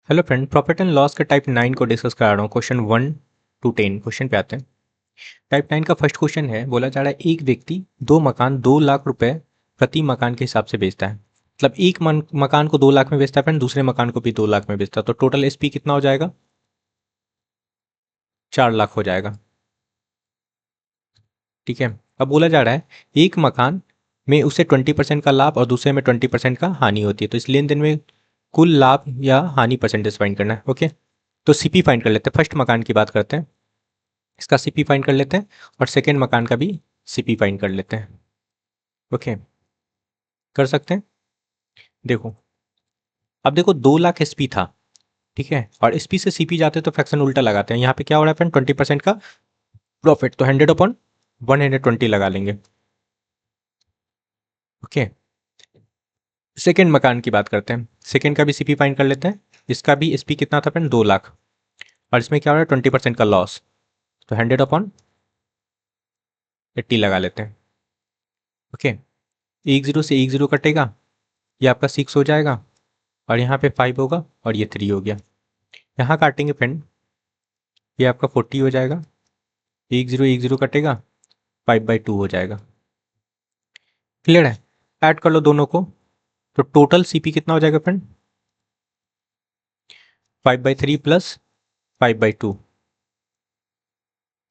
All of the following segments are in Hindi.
Hello friend, profit and loss के टाइप 9 को डिस्कस करा रहा हूँ। क्वेश्चन 1 to 10 क्वेश्चन पे आते हैं। टाइप 9 का फर्स्ट क्वेश्चन है, बोला जा रहा है एक व्यक्ति दो मकान 2 लाख रुपए प्रति मकान के हिसाब से बेचता है। मतलब एक मकान को 2 लाख में बेचता है, फ्रेंड दूसरे मकान को भी 2 लाख में बेचता है, तो टोटल एसपी कितना हो जाएगा? 4 लाख हो जाएगा। ठीक है। अब बोला जा रहा है एक मकान में उसे 20% का लाभ और दूसरे में 20% का हानि होती है, तो इस लेन देन में कुल लाभ या हानि परसेंटेज फाइंड करना है। ओके, तो सीपी फाइंड कर लेते हैं। फर्स्ट मकान की बात करते हैं, इसका सीपी फाइंड कर लेते हैं और सेकेंड मकान का भी सीपी फाइंड कर लेते हैं। ओके, कर सकते हैं। देखो, अब देखो 2 लाख एसपी था, ठीक है, और एसपी से सीपी जाते हैं तो फ्रैक्शन उल्टा लगाते हैं। यहाँ पे क्या हो रहा है फ्रेंड? 20% का प्रॉफिट, तो 100/120 लगा लेंगे। ओके, सेकेंड मकान की बात करते हैं, सेकेंड का भी सीपी फाइंड कर लेते हैं। इसका भी एसपी कितना था फ्रेंड? 2 लाख, और इसमें क्या हो रहा है? 20% का लॉस, तो 100/80 लगा लेते हैं। ओके, 10 से 10 कटेगा, ये आपका 6 हो जाएगा, और यहाँ पे 5 होगा और ये 3 हो गया। यहाँ काटेंगे फ्रेंड, ये आपका 40 हो जाएगा, 10 कटेगा, 5/2 हो जाएगा। क्लियर है? ऐड कर लो दोनों को, तो टोटल सीपी कितना हो जाएगा फ्रेंड? 5/3 प्लस 5/2।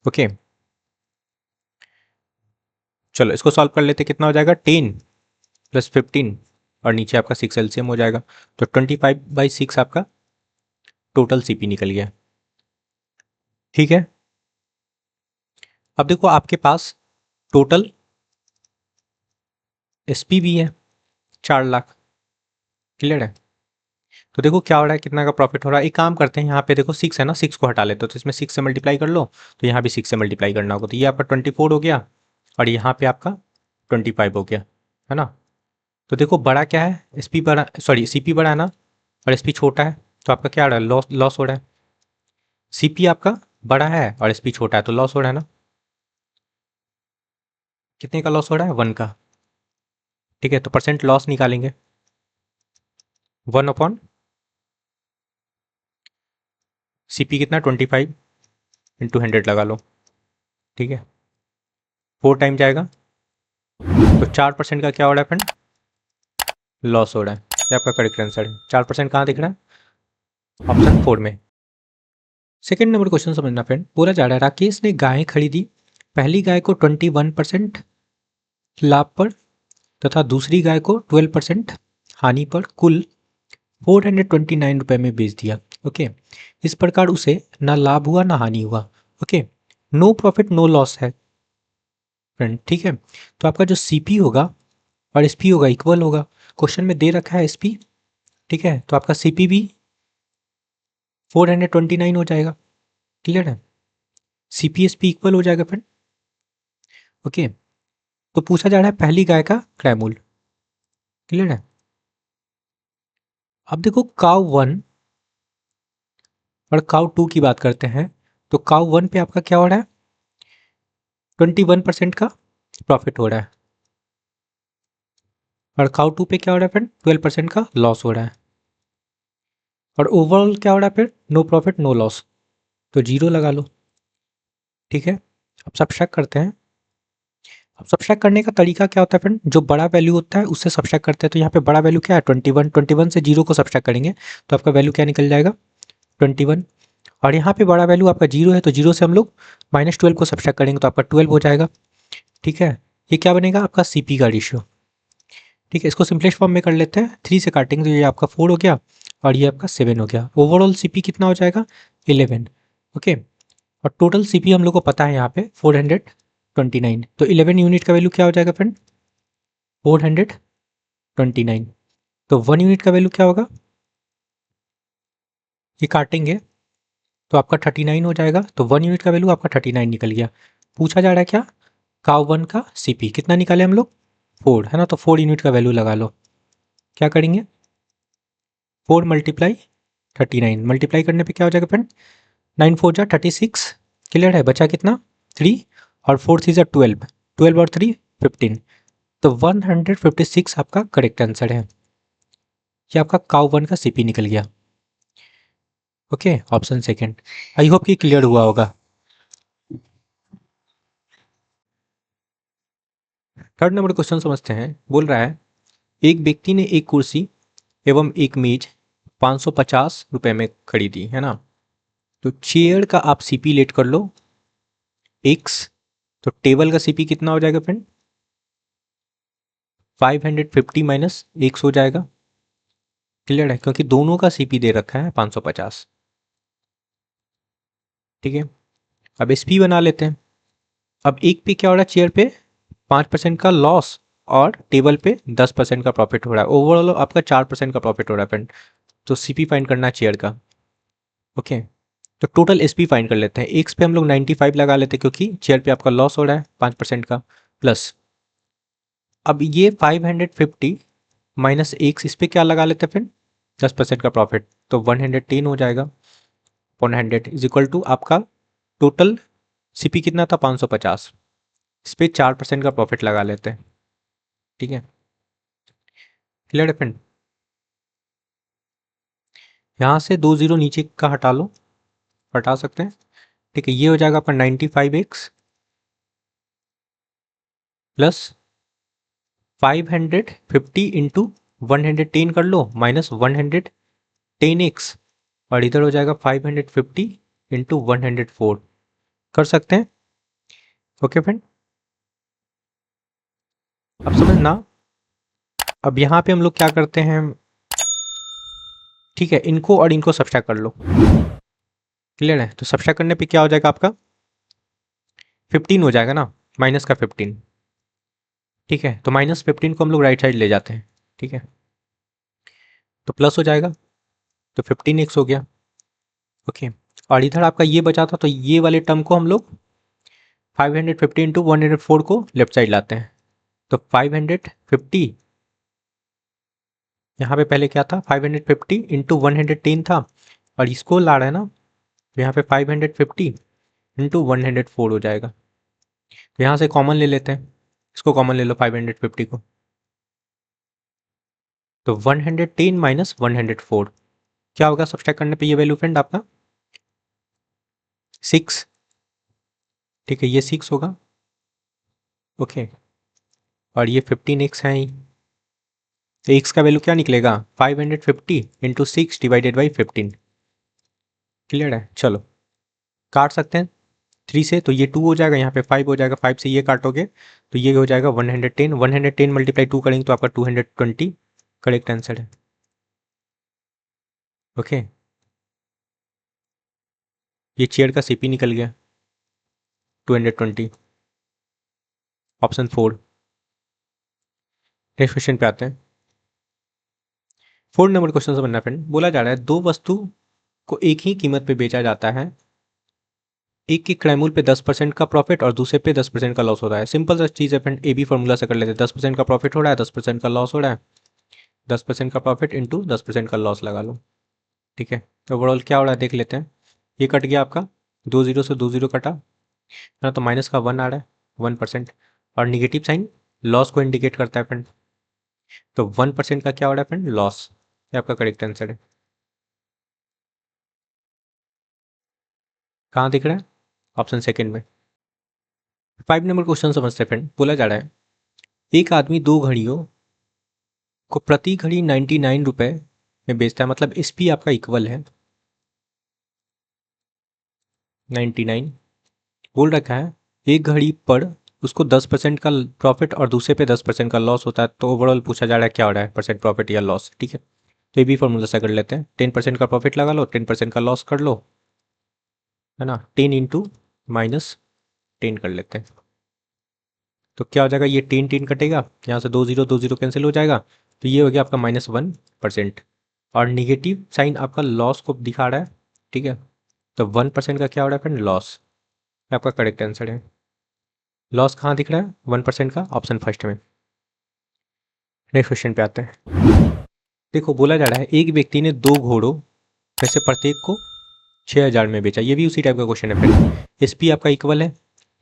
ओके, चलो इसको सॉल्व कर लेते, कितना हो जाएगा? 10 प्लस 15 और नीचे आपका 6 एलसीएम हो जाएगा, तो 25/6 आपका टोटल सीपी निकल गया। ठीक है, अब देखो आपके पास टोटल एसपी भी है 4 लाख। क्लियर है? तो देखो क्या हो रहा है, कितना का प्रॉफिट हो रहा है। एक काम करते हैं, यहाँ पे देखो 6 है ना, 6 को हटा लेते हो, तो इसमें 6 से मल्टीप्लाई कर लो, तो यहाँ भी 6 से मल्टीप्लाई करना होगा, तो ये आपका 24 हो गया और यहाँ पे आपका 25 हो गया, है ना। तो देखो बड़ा क्या है? एसपी बड़ा, सॉरी सीपी बड़ा है ना, और एसपी छोटा है, तो आपका क्या हो रहा है? लॉस लॉस हो रहा है। सीपी आपका बड़ा है और एसपी छोटा है, तो लॉस हो रहा है ना। कितने का लॉस हो रहा है? 1 का। ठीक है, तो परसेंट लॉस निकालेंगे, 1/सीपी कितना? 25 इंटू 100 लगा लो। ठीक है, 4 टाइम जाएगा, तो 4% का क्या हो रहा है फ्रेंड? लॉस हो रहा है। ये आपका करेक्ट आंसर है। 4% कहाँ दिख रहा है? ऑप्शन 4 में। सेकेंड नंबर क्वेश्चन समझना फ्रेंड, बोला जा रहा है राकेश ने गायें खरीदी, पहली गाय को 21% लाभ पर तथा दूसरी गाय को 12% हानि पर कुल 429 रुपए में बेच दिया। ओके, इस प्रकार उसे ना लाभ हुआ ना हानि हुआ। Okay, no profit no loss है फ्रेंड। ठीक है, तो आपका जो सीपी होगा और एसपी होगा इक्वल होगा। क्वेश्चन में दे रखा है एसपी, ठीक है, तो आपका सीपी भी 429 हो जाएगा। क्लियर है? सीपी एसपी इक्वल हो जाएगा फ्रेंड। ओके, तो पूछा जा रहा है पहली गाय का क्रय मूल्य। क्लियर है? अब देखो काउ 1 और काउ 2 की बात करते हैं, तो काउ 1 पे आपका क्या हो रहा है? 21% का प्रॉफिट हो रहा है, और काउ 2 पे क्या हो रहा है फ्रेंड? 12% का लॉस हो रहा है, और ओवरऑल क्या हो रहा है फिर? नो प्रॉफिट नो लॉस, तो 0 लगा लो। ठीक है, अब सब्ट्रैक्ट करते हैं। अब सब्ट्रैक्ट करने का तरीका क्या होता है फ्रेंड? जो बड़ा वैल्यू होता है उससे सब्ट्रैक्ट करते हैं, तो यहाँ पे बड़ा वैल्यू क्या है? 21 से 0 को सब्ट्रैक्ट करेंगे तो आपका वैल्यू क्या निकल जाएगा? 21। और यहाँ पे बड़ा वैल्यू आपका 0 है, तो 0 से हम लोग -12 को सब्ट्रैक्ट करेंगे तो आपका 12 हो जाएगा। ठीक है, ये क्या बनेगा? आपका सीपी का रेशियो। ठीक है, इसको सिंपलेस्ट फॉर्म में कर लेते हैं, 3 से काटेंगे तो ये आपका 4 हो गया और ये आपका 7 हो गया। ओवरऑल सीपी कितना हो जाएगा? 11। ओके, और टोटल सीपी हम लोग को पता है यहाँ पे 429, तो 11 यूनिट का वैल्यू क्या हो जाएगा फ्रेंड? 429। तो 1 यूनिट का वैल्यू क्या होगा? ये काटेंगे तो आपका 39 हो जाएगा, तो 1 यूनिट का वैल्यू आपका 39 निकल गया। पूछा जा रहा है क्या? काउ 1 का सीपी कितना निकाले हम लोग? 4, है ना, तो 4 यूनिट का वैल्यू लगा लो। क्या करेंगे? 4 मल्टीप्लाई 39, मल्टीप्लाई करने पे क्या हो जाएगा फ्रेंड? 9 4 जा 36। क्लियर है? बचा कितना? 3, और 4 3 जा 12, 12 और 3 15, तो 156 आपका करेक्ट आंसर है। ये आपका काउ 1 का सीपी निकल गया। Okay, option second. आई होप कि क्लियर हुआ होगा। थर्ड नंबर क्वेश्चन समझते हैं। बोल रहा है एक व्यक्ति ने एक कुर्सी एवं एक मेज 550 रुपए में खरीदी है ना। तो चेयर का आप सीपी लेट कर लो एक्स। तो टेबल का सीपी कितना हो जाएगा फ्रेंड? 550 माइनस एक्स हो जाएगा। क्लियर है, क्योंकि दोनों का सीपी दे रखा है 550। ठीक है, अब एसपी बना लेते हैं। अब एक पे क्या हो रहा है, चेयर पे 5% का लॉस और टेबल पे 10% का प्रॉफिट हो रहा है। ओवरऑल आपका 4% का प्रॉफिट हो रहा है फ्रेंड। तो सीपी फाइंड करना है चेयर का। ओके, तो टोटल एसपी फाइंड कर लेते हैं। एक्स पे हम लोग 95 लगा लेते हैं क्योंकि चेयर पे आपका लॉस हो रहा है 5% का। प्लस अब ये 550 माइनस एक्स, इस पे क्या लगा लेते हैं फिर? 10% का प्रॉफिट, तो 110 हो जाएगा। 100 इज इक्वल टू आपका टोटल सीपी कितना था? 550। इस पे 4% का प्रॉफिट लगा लेते हैं। ठीक है, क्लियर है फ्रेंड? यहाँ से 2 जीरो नीचे का हटा लो, हटा सकते हैं। ठीक है, ये हो जाएगा आपका 95x प्लस 550 इंटू 110 कर लो माइनस 110x, और इधर हो जाएगा 550 इंटू 104। कर सकते हैं। ओके फ्रेंड, अब समझना। अब यहाँ पे हम लोग क्या करते हैं, ठीक है, इनको और इनको सब्सट्रैक्ट कर लो। क्लियर है, तो सब्सट्रैक्ट करने पे क्या हो जाएगा आपका? 15 हो जाएगा ना, माइनस का 15। ठीक है, तो -15 को हम लोग राइट साइड ले जाते हैं। ठीक है, तो प्लस हो जाएगा, तो 15x हो गया। ओके, और इधर आपका ये बचा था, तो ये वाले टर्म को हम लोग 550 इंटू 104 को लेफ्ट साइड लाते हैं। तो 550 यहाँ पे पहले क्या था, 550 इंटू 110 था, और इसको ला रहा है ना, तो यहाँ पे 550 इंटू 104 हो जाएगा। तो यहाँ से कॉमन ले लेते हैं, इसको कॉमन ले लो 550 को। तो 110 माइनस 104 क्या होगा सब्सट्रैक्ट करने पे ये वैल्यू फ्रेंड आपका? 6। ठीक है, ये 6 होगा। ओके, और ये 15x है ही, तो x का वैल्यू क्या निकलेगा? 550 इंटू 6 डिवाइडेड बाई 15। क्लियर है, चलो काट सकते हैं 3 से, तो ये 2 हो जाएगा, यहाँ पे 5 हो जाएगा, 5 से ये काटोगे तो ये हो जाएगा 110। 110 मल्टीप्लाई 2 करेंगे तो आपका 220 करेक्ट आंसर है। ओके, ये चेयर का सीपी निकल गया 220, ऑप्शन 4। नेक्स्ट क्वेश्चन पे आते हैं। 4 नंबर क्वेश्चन से बनना फ्रेंड। बोला जा रहा है दो वस्तु को एक ही कीमत पे बेचा जाता है, एक की क्रय मूल्य पे 10% का प्रॉफिट और दूसरे पे 10% का लॉस हो रहा है। सिंपल सा चीज़ है फ्रेंड, ए बी फॉर्मूला से कर लेते हैं। 10% का प्रॉफिट हो रहा है, 10% का लॉस हो रहा है। 10% का प्रॉफिट इंटू 10% का लॉस लगा लो। ठीक है, तो ओवरऑल क्या हो रहा है देख लेते हैं। ये कट गया आपका, 2 जीरो से 2 जीरो कटा है ना, तो माइनस का 1 आ रहा है, 1%। और निगेटिव साइन लॉस को इंडिकेट करता है फ्रेंड। तो 1% का क्या हो रहा है फ्रेंड? लॉस। ये आपका करेक्ट आंसर है। कहाँ दिख रहा है? ऑप्शन सेकेंड में। 5 नंबर क्वेश्चन समझते हैं फ्रेंड। बोला जा रहा है एक आदमी दो घड़ियों को प्रति घड़ी 99 रुपए में बेचता है, मतलब एसपी आपका इक्वल है 99। बोल रखा है एक घड़ी पर उसको 10% का प्रॉफिट और दूसरे पे 10% का लॉस होता है। तो ओवरऑल पूछा जा रहा है क्या हो रहा है, परसेंट प्रॉफिट या लॉस। ठीक है, तो ये भी फॉर्मूला से कर लेते हैं। 10% का प्रॉफिट लगा लो, 10% का लॉस कर लो, है ना। 10 इंटू -10 कर लेते हैं, तो क्या हो जाएगा, ये 10 कटेगा, यहाँ से 2 जीरो कैंसिल हो जाएगा, तो ये हो गया आपका -1%। और निगेटिव साइन आपका लॉस को दिखा रहा है। ठीक है, तो 1% का क्या हो रहा है फ्रेंड? लॉस। आपका करेक्ट आंसर है। लॉस कहाँ दिख रहा है 1% का? ऑप्शन फर्स्ट में। नेक्स्ट क्वेश्चन पे आते हैं। देखो बोला जा रहा है एक व्यक्ति ने दो घोड़ों में से प्रत्येक को 6000 में बेचा। ये भी उसी टाइप का क्वेश्चन है फ्रेंड। एसपी आपका इक्वल है,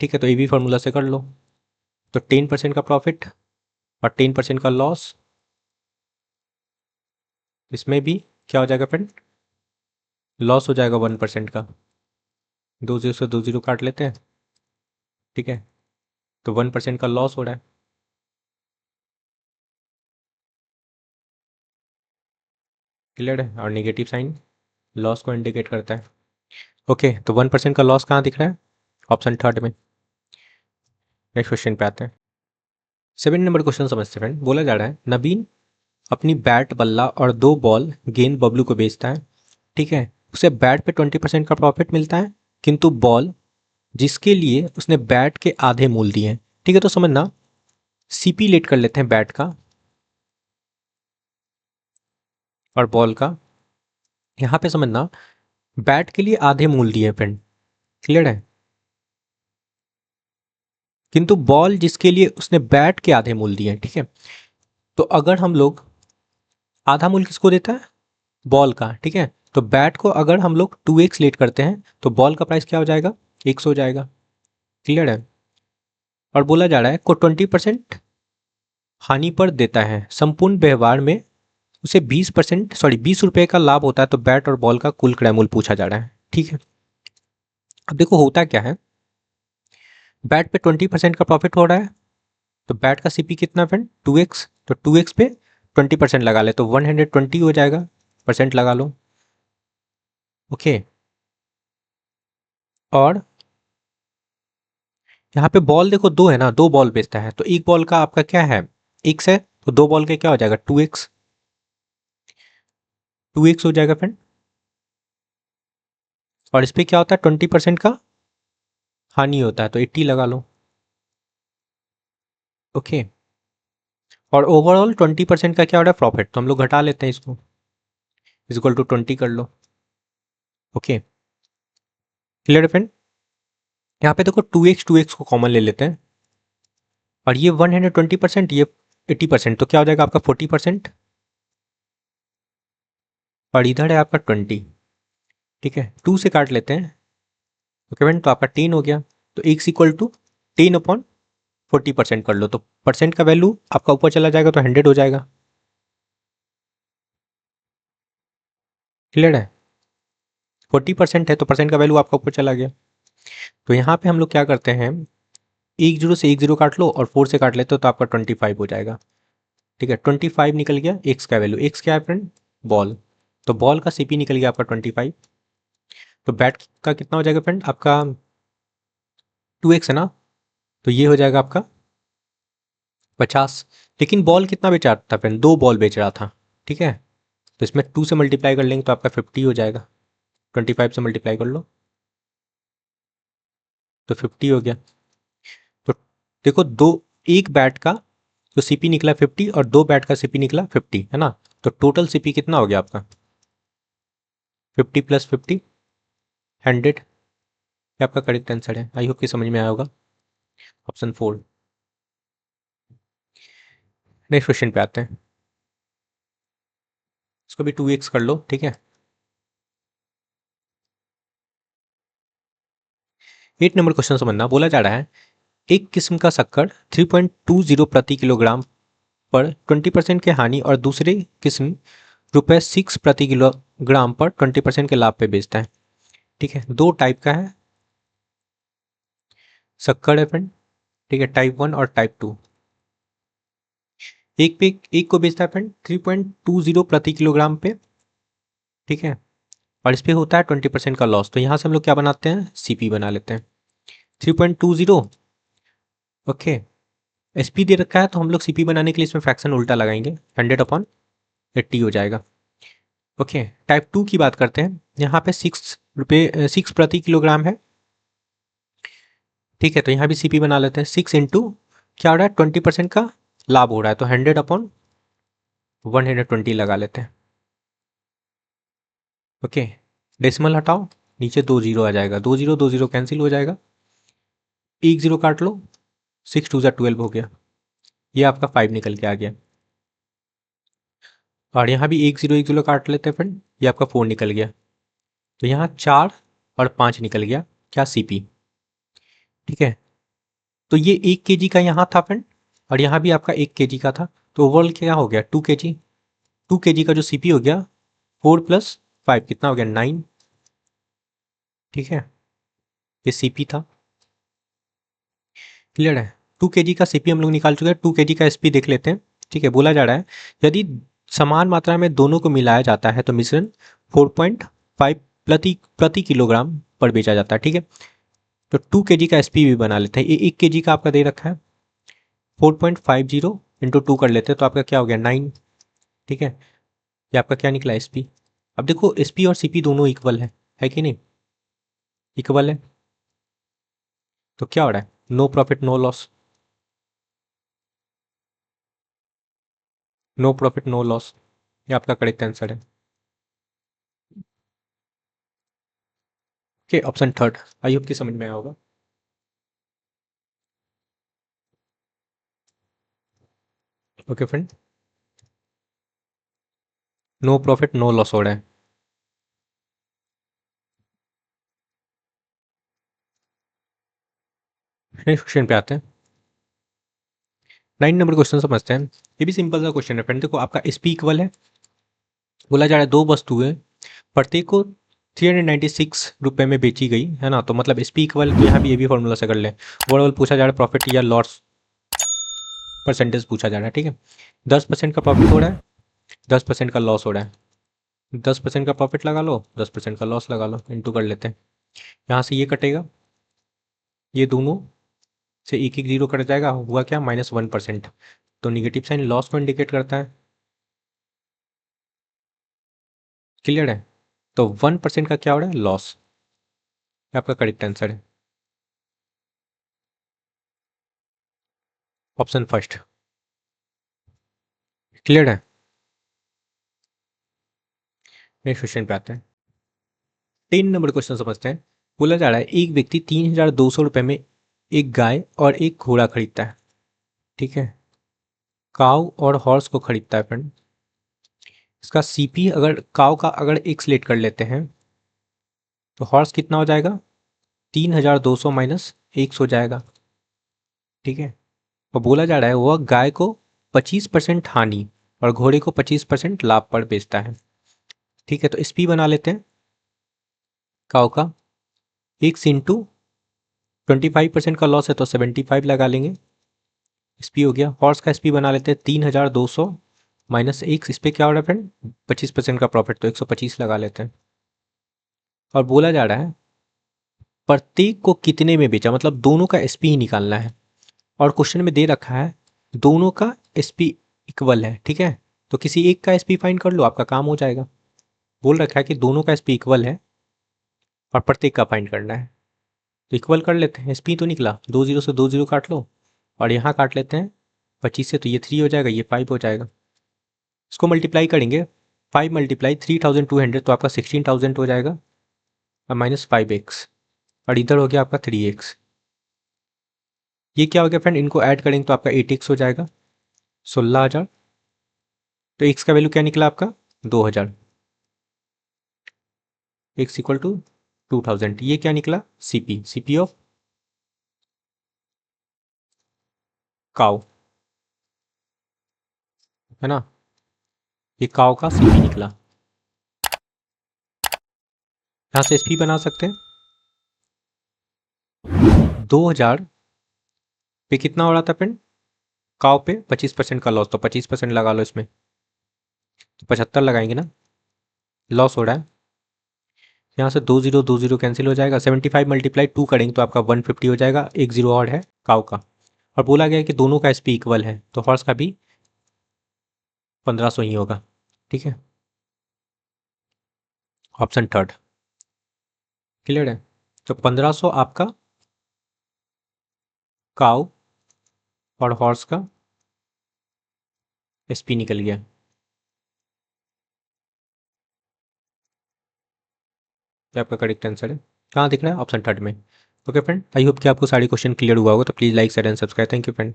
ठीक है, तो ये भी फॉर्मूला से कर लो। तो 10% का प्रॉफिट और 10% का लॉस, इसमें भी क्या हो जाएगा फ्रेंड? लॉस हो जाएगा 1% का, 2 जीरो से 2 जीरो काट लेते हैं, ठीक है, तो 1% का लॉस हो रहा है। क्लियर है, और नेगेटिव साइन लॉस को इंडिकेट करता है। ओके, तो 1% का लॉस कहाँ दिख रहा है? ऑप्शन थर्ड में। नेक्स्ट क्वेश्चन पे आते हैं। 7 नंबर क्वेश्चन समझते हैं फ्रेंड। बोला जा रहा है नवीन अपनी बैट बल्ला और 2 बॉल गेंद बबलू को बेचता है, ठीक है, उसे बैट पे 20% का प्रॉफिट मिलता है, किंतु बॉल जिसके लिए उसने बैट के आधे मूल दिए हैं, ठीक है। तो समझना, सीपी लेट कर लेते हैं बैट का और बॉल का। यहां पे समझना, बैट के लिए आधे मूल दिए फ्रेंड, क्लियर है, किंतु बॉल जिसके लिए उसने बैट के आधे मूल दिए हैं, ठीक है। तो अगर हम लोग, आधा मूल किसको देता है? बॉल का, ठीक है। तो बैट को अगर हम लोग 2x लेट करते हैं तो बॉल का प्राइस क्या हो जाएगा? 100 हो जाएगा, क्लियर है। और बोला जा रहा है को 20% हानि पर देता है, संपूर्ण व्यवहार में उसे 20%, सॉरी 20 रुपए का लाभ होता है। तो बैट और बॉल का कुल क्रय मूल्य पूछा जा रहा है, ठीक है। अब देखो होता क्या है, बैट पे 20% का प्रॉफिट हो रहा है, तो बैट का सीपी कितना फ्रेंड? 2x, तो 2x पे 20% लगा ले तो 120 हो जाएगा, परसेंट लगा लो, ओके। और यहाँ पे बॉल देखो दो है ना, 2 बॉल बेचता है, तो एक बॉल का आपका क्या है? x है, तो 2 बॉल के क्या हो जाएगा? 2x, 2x हो जाएगा फ्रेंड। और इस पे क्या होता है? 20% का हानि होता है, तो 80 लगा लो, ओके। और ओवरऑल 20% का क्या हो रहा है? प्रॉफिट, तो हम लोग घटा लेते हैं इसको, इक्वल टू 20 कर लो, ओके। क्लियर है फ्रेंड। यहाँ पे देखो 2x को कॉमन ले लेते हैं, और ये 120%, ये 80%, तो क्या हो जाएगा आपका 40%, और इधर है आपका 20, ठीक है। 2 से काट लेते हैं, ओके फ्रेंड, तो आपका 10 हो गया। तो x इक्वल टू 10/40% कर लो, तो परसेंट का वैल्यू आपका ऊपर चला जाएगा तो 100 हो जाएगा, क्लियर है। 40% है तो परसेंट का वैल्यू आपका ऊपर चला गया। तो यहाँ पे हम लोग क्या करते हैं, 1 0 से 1 0 काट लो और 4 से काट लेते हो तो आपका 25 हो जाएगा, ठीक है। 25 निकल गया एक्स का वैल्यू, एक्स क्या है फ्रेंड? बॉल, तो बॉल का सीपी निकल गया आपका 25। तो बैट का कितना हो जाएगा फ्रेंड? आपका 2x है ना, तो ये हो जाएगा आपका 50। लेकिन बॉल कितना बेच रहा था फ्रेंड? 2 बॉल बेच रहा था, ठीक है। तो इसमें 2 से मल्टीप्लाई कर लेंगे तो आपका 50 हो जाएगा, 25 से मल्टीप्लाई कर लो तो 50 हो गया। तो देखो, दो, एक बैट का जो सीपी निकला 50 और 2 बैट का सीपी निकला 50, है ना। तो टोटल सीपी कितना हो गया आपका? 50 + 50, 100। ये आपका करेक्ट आंसर है। आई होप कि समझ में आया होगा, ऑप्शन 4। नेक्स्ट क्वेश्चन पे आते हैं, इसको भी 2x कर लो, ठीक है। 8 नंबर क्वेश्चन समझना। बोला जा रहा है एक किस्म का शक्कर 3.20 प्रति किलोग्राम पर 20% के हानि और दूसरी किस्म ₹6 प्रति किलोग्राम पर 20% के लाभ पे बेचता है, ठीक है। 2 टाइप का है शक्कर है फ्रेंड, ठीक है, टाइप 1 और टाइप 2। एक को बेचता है फ्रेंड 3.20 प्रति किलोग्राम पे, ठीक है, और इस पे होता है 20% का लॉस। तो यहाँ से हम लोग क्या बनाते हैं? सीपी बना लेते हैं 3.20, ओके। एसपी दे रखा है तो हम लोग सीपी बनाने के लिए इसमें फ्रैक्शन उल्टा लगाएंगे, 100/80 हो जाएगा, ओके। टाइप 2 की बात करते हैं, यहाँ पे 6 प्रति किलोग्राम है, ठीक है। तो यहाँ भी सीपी बना लेते हैं, 6 इंटू क्या हो रहा है? 20% का लाभ हो रहा है, तो 100/120 लगा लेते हैं, ओके। डेसिमल हटाओ, नीचे 2 जीरो आ जाएगा, 2 0 कैंसिल हो जाएगा, 1 0 काट लो, 6 2 12 हो गया, ये आपका 5 निकल के आ गया। और यहाँ भी 1 0 काट लेते हैं फ्रेंड, ये आपका 4 निकल गया। तो यहाँ 4 और 5 निकल गया, क्या? सीपी, ठीक है। तो ये 1 kg का यहाँ था फ्रेंड, और यहाँ भी आपका 1 kg का था, तो ओवरऑल क्या हो गया? 2 kg। 2 kg का जो सीपी हो गया, 4 + 5 कितना हो गया? 9, ठीक है, ये सीपी था। क्लियर है। 2 kg का सीपी हम लोग निकाल चुके हैं, 2 kg का एसपी देख लेते हैं। ठीक है, बोला जा रहा है यदि समान मात्रा में दोनों को मिलाया जाता है तो मिश्रण 4.5 प्रति किलोग्राम पर बेचा जाता है। ठीक है, तो 2 kg का एसपी भी बना लेते हैं। ये 1 kg का आपका दे रखा है, 4.50 इंटू 2 कर लेते हैं तो आपका क्या हो गया 9। ठीक है, ये आपका क्या निकला एसपी। अब देखो एसपी और सीपी दोनों इक्वल है कि नहीं, इक्वल है, तो क्या हो रहा है, no profit no loss, no profit no loss, ये आपका करेक्ट आंसर है। Okay, option third I hope कि समझ में आया होगा। Okay friend, no profit no loss हो रहा है। नेक्स्ट क्वेश्चन पे आते हैं। 9 नंबर क्वेश्चन समझते हैं। ये भी सिंपल सा क्वेश्चन है फ्रेंड। देखो आपका एसपी इक्वल है, बोला जा रहा है दो वस्तुएं प्रत्येक को 396 रुपये में बेची गई है ना, तो मतलब एसपी इक्वल, तो यहाँ भी ये भी फॉर्मूला से कर ले। ओवरऑल पूछा जा रहा है प्रॉफिट या लॉस परसेंटेज पूछा जा रहा है। ठीक है, 10% का प्रॉफिट हो रहा है, 10% का लॉस हो रहा है। 10% का प्रॉफिट लगा लो, 10% का लॉस लगा लो, इंटू कर लेते हैं। यहाँ से ये कटेगा, ये दोनों से एक एक जीरो कट जाएगा, हुआ क्या -1%, तो निगेटिव साइन लॉस को इंडिकेट करता है। क्लियर है, तो 1% का क्या हो रहा है लॉस, आपका करेक्ट आंसर है ऑप्शन फर्स्ट। क्लियर है। नेक्स्ट क्वेश्चन पे आते हैं। 3 नंबर क्वेश्चन समझते हैं। बोला जा रहा है एक व्यक्ति 3200 रुपये में एक गाय और एक घोड़ा खरीदता है। ठीक है, काऊ और हॉर्स को खरीदता है फ्रेंड। इसका सीपी अगर काऊ का अगर एक सिलेक्ट कर लेते हैं तो हॉर्स कितना हो जाएगा, 3200 माइनस 100 हो जाएगा। ठीक है, और बोला जा रहा है वह गाय को 25% हानि और घोड़े को 25% लाभ पर बेचता है। ठीक है, तो एसपी बना लेते हैं काऊ का, एक इंटू 25% का लॉस है तो 75 लगा लेंगे, एसपी हो गया। हॉर्स का एसपी बना लेते हैं 3200 माइनस एक, इस पर क्या हो रहा है फ्रेंड 25% का प्रॉफिट, तो 125 लगा लेते हैं। और बोला जा रहा है प्रत्येक को कितने में बेचा, मतलब दोनों का एसपी ही निकालना है। और क्वेश्चन में दे रखा है दोनों का एसपी इक्वल है। ठीक है, तो किसी एक का एसपी फाइंड कर लो, आपका काम हो जाएगा। बोल रखा है कि दोनों का एसपी इक्वल है और प्रत्येक का फाइंड करना है, तो इक्वल कर लेते हैं। एसपी तो निकला, 2 जीरो से 2 जीरो काट लो और यहाँ काट लेते हैं 25 से, तो ये 3 हो जाएगा, ये 5 हो जाएगा। इसको मल्टीप्लाई करेंगे, 5 मल्टीप्लाई 3200 तो आपका 16000 हो जाएगा, और -5x, और इधर हो गया आपका 3x। ये क्या हो गया फ्रेंड, इनको ऐड करेंगे तो आपका 8x हो जाएगा, 16000। तो x का वैल्यू क्या निकला आपका 2000, x इक्वल टू 2000। ये क्या निकला सीपी, सीपी ऑफ काउ, है ना, ये काउ का सीपी निकला। यहाँ से एसपी बना सकते हैं, 2000 पे कितना हो रहा था फ्रेंड, काउ पे 25% का लॉस, तो 25% लगा लो इसमें, तो 75 लगाएंगे ना, लॉस हो रहा है। यहाँ से 2 जीरो कैंसिल हो जाएगा, 75 मल्टीप्लाई 2 करेंगे तो आपका 150 हो जाएगा, एक जीरो और है काउ का। और बोला गया है कि दोनों का एसपी इक्वल है, तो हॉर्स का भी 1500 ही होगा। ठीक है, ऑप्शन थर्ड। क्लियर है, तो 1500 आपका काउ और हॉर्स का एसपी निकल गया। ये आपका करेक्ट आंसर है। कहाँ दिख रहा है, ऑप्शन थर्ड में। ओके फ्रेंड, आई होप कि आपको सारी क्वेश्चन क्लियर हुआ होगा, तो please like share and subscribe. Thank you friend.